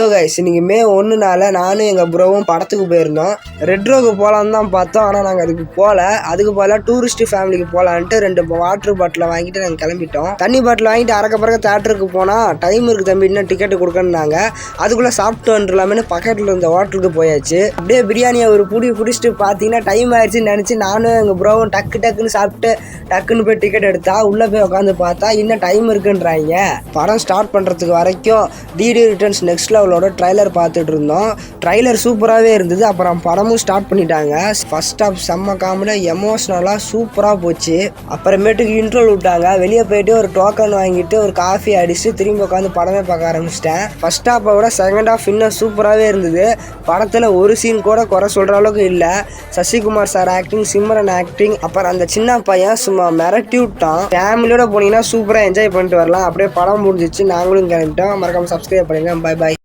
Hello guys, இன்னைக்கு மே 1 நானும் எங்கள் ப்ரோவும் படத்துக்கு போயிருந்தோம். ரெட் ரோக்கு போகலான்னு தான் பார்த்தோம். ஆனால் நாங்கள் அதுக்கு போகல. அதுக்கு போகல டூரிஸ்ட் ஃபேமிலிக்கு போகலான்ட்டு 2 வாட்டர் பாட்டிலை வாங்கிட்டு நாங்கள் கிளம்பிட்டோம். தண்ணி பாட்டில் வாங்கிட்டு அறக்க பறக்க தேட்டருக்கு போனால் டைம் இருக்குது தம்பி, இன்னும் டிக்கெட்டு கொடுக்கணுன்னாங்க. அதுக்குள்ளே சாப்பிட்டு வந்துடலாமே பக்கத்தில் இருந்த ஹோட்டலுக்கு போயாச்சு. அப்படியே பிரியாணியை ஒரு பிடிச்சிட்டு பார்த்தீங்கன்னா டைம் ஆயிடுச்சுன்னு நினச்சி நானும் எங்கள் ப்ரோவும் டக்குன்னு சாப்பிட்டு டக்குன்னு போய் டிக்கெட் எடுத்தா உள்ளே போய் உட்காந்து பார்த்தா இன்னும் டைம் இருக்குன்றாங்க. படம் ஸ்டார்ட் பண்ணுறதுக்கு வரைக்கும் டிடி ரிட்டர்ன்ஸ் நெக்ஸ்ட் லெவலோட ட்ரைலர் பார்த்துட்டு இருந்தோம். ட்ரைலர் சூப்பராகவே இருந்தது. அப்புறம் படமும் ஸ்டார்ட் பண்ணிட்டாங்க. ஃபர்ஸ்ட் ஆஃப் செம்ம காமெடியாக எமோஷ்னலாக சூப்பராக போச்சு. அப்புறமேட்டுக்கு இன்ட்ரோல் விட்டாங்க. வெளியே போயிட்டு ஒரு டோக்கன் வாங்கிட்டு ஒரு காஃபி அடிச்சுட்டு திரும்பி உட்காந்து படமே பார்க்க ஆரம்பிச்சிட்டேன். ஃபர்ஸ்ட் ஹாஃபை விட செகண்ட் ஹாஃப் இன்னும் சூப்பராகவே இருந்தது. படத்தில் ஒரு சீன் கூட குறை சொல்கிற அளவுக்கு இல்லை. Sasikumar sir acting, Simran acting, அப்புறம் அந்த சின்ன பையன் சும்மா மிரட்டி விட்டான். ஃபேமிலியோட போனீங்கன்னா சூப்பராக என்ஜாய் பண்ணிட்டு வரலாம். அப்படியே படம் முடிஞ்சிச்சு, நாங்களும் கிளம்பிட்டோம். மறக்காம சப்ஸ்கிரைப் பண்ணுங்க. Bye bye.